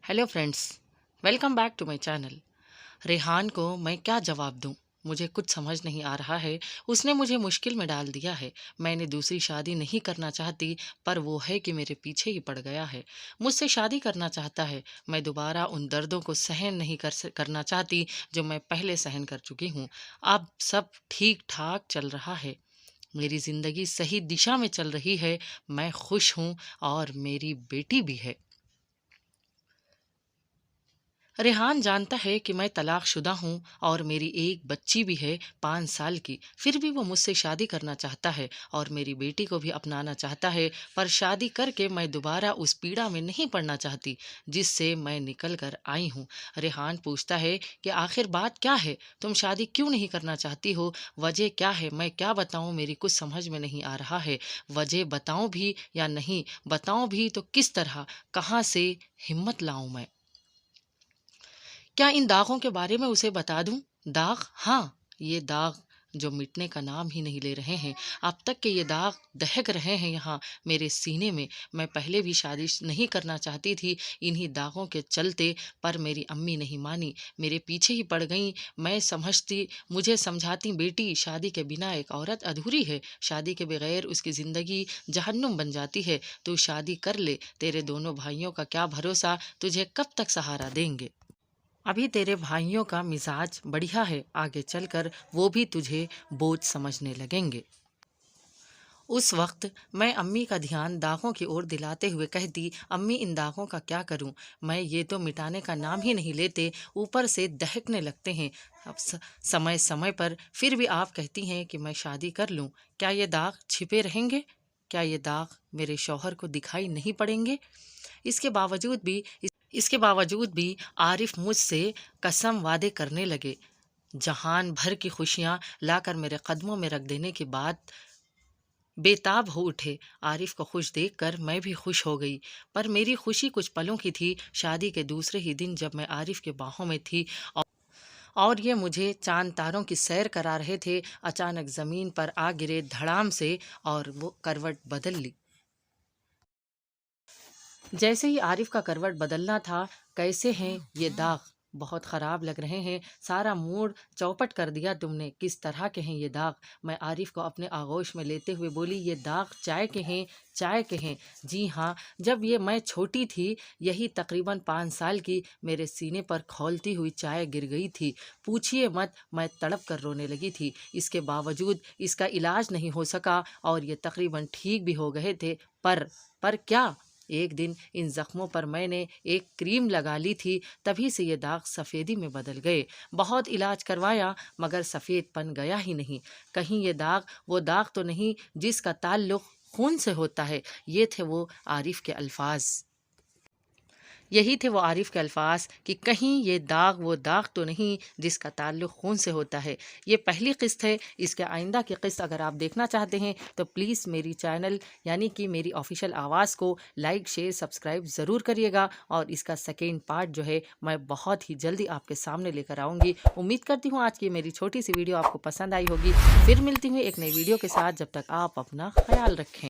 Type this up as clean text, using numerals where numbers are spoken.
Hello friends, welcome back to my channel. Rehan को मैं क्या जवाब दूं? मुझे कुछ समझ नहीं आ रहा है। उसने मुझे मुश्किल में डाल दिया है। मैंने दूसरी शादी नहीं करना चाहती, पर वो है कि मेरे पीछे ही पड़ गया है। मुझसे शादी करना चाहता है। मैं दोबारा उन दर्दों को सहन नहीं करना चाहती जो मैं पहले सहन कर चुकी हूँ। अब सब ठीक ठाक चल रहा है। मेरी ज़िंदगी सही दिशा में चल रही है। मैं खुश हूँ और मेरी बेटी भी है। रेहान जानता है कि मैं तलाकशुदा हूँ और मेरी एक बच्ची भी है 5 साल की। फिर भी वो मुझसे शादी करना चाहता है और मेरी बेटी को भी अपनाना चाहता है। पर शादी करके मैं दोबारा उस पीड़ा में नहीं पड़ना चाहती जिससे मैं निकल कर आई हूँ। रेहान पूछता है कि आखिर बात क्या है? तुम शादी क्यों नहीं करना चाहती हो? वजह क्या है? मैं क्या बताऊँ? मेरी कुछ समझ में नहीं आ रहा है। वजह बताऊँ भी या नहीं बताऊँ भी तो किस तरह, कहाँ से हिम्मत लाऊं मैं? क्या इन दागों के बारे में उसे बता दूं? दाग, हाँ, ये दाग जो मिटने का नाम ही नहीं ले रहे हैं। अब तक के ये दाग दहक रहे हैं यहाँ मेरे सीने में। मैं पहले भी शादी नहीं करना चाहती थी इन्हीं दागों के चलते, पर मेरी अम्मी नहीं मानी, मेरे पीछे ही पड़ गईं। मैं समझती मुझे समझाती, बेटी शादी के बिना एक औरत अधूरी है, शादी के बगैर उसकी ज़िंदगी जहन्नुम बन जाती है। तू शादी कर ले, तेरे दोनों भाइयों का क्या भरोसा, तुझे कब तक सहारा देंगे? अभी तेरे भाइयों का मिजाज बढ़िया है, आगे चलकर वो भी तुझे बोझ समझने लगेंगे। उस वक्त मैं अम्मी का ध्यान दागों की ओर दिलाते हुए कहती, अम्मी इन दागों का क्या करूं? मैं ये तो मिटाने का नाम ही नहीं लेते, ऊपर से दहकने लगते हैं। अब समय समय पर फिर भी आप कहती हैं कि मैं शादी कर लूं। क्या ये दाग छिपे रहेंगे? क्या ये दाग मेरे शौहर को दिखाई नहीं पड़ेंगे? इसके बावजूद भी इसके बावजूद भी आरिफ मुझसे कसम वादे करने लगे। जहान भर की खुशियां लाकर मेरे कदमों में रख देने के बाद बेताब हो उठे। आरिफ को खुश देखकर मैं भी खुश हो गई, पर मेरी खुशी कुछ पलों की थी। शादी के दूसरे ही दिन जब मैं आरिफ के बाहों में थी और ये मुझे चांद तारों की सैर करा रहे थे, अचानक जमीन पर आ गिरे धड़ाम से और वो करवट बदल ली। जैसे ही आरिफ का करवट बदलना था, कैसे हैं ये दाग? बहुत ख़राब लग रहे हैं, सारा मूड चौपट कर दिया तुमने। किस तरह के हैं ये दाग? मैं आरिफ को अपने आगोश में लेते हुए बोली, ये दाग चाय के हैं, चाय के हैं। जी हाँ, जब ये मैं छोटी थी, यही तकरीबन 5 साल की, मेरे सीने पर खौलती हुई चाय गिर गई थी। पूछिए मत, मैं तड़प कर रोने लगी थी। इसके बावजूद इसका इलाज नहीं हो सका और ये तकरीबन ठीक भी हो गए थे। पर क्या? एक दिन इन जख्मों पर मैंने एक क्रीम लगा ली थी, तभी से ये दाग सफ़ेदी में बदल गए। बहुत इलाज करवाया मगर सफ़ेदपन गया ही नहीं। कहीं ये दाग वो दाग तो नहीं जिसका ताल्लुक़ खून से होता है? ये थे वो आरिफ के अल्फाज। यही थे वो आरिफ के अल्फाज कि कहीं ये दाग वो दाग तो नहीं जिसका ताल्लुक़ खून से होता है। ये पहली किस्त है। इसके आइंदा की किस्त अगर आप देखना चाहते हैं तो प्लीज़ मेरी चैनल यानी कि मेरी ऑफिशियल आवाज़ को लाइक शेयर सब्सक्राइब ज़रूर करिएगा, और इसका सेकेंड पार्ट जो है मैं बहुत ही जल्दी आपके सामने लेकर आऊँगी। उम्मीद करती हूँ आज की मेरी छोटी सी वीडियो आपको पसंद आई होगी। फिर मिलती हूँ एक नई वीडियो के साथ। जब तक आप अपना ख्याल रखें।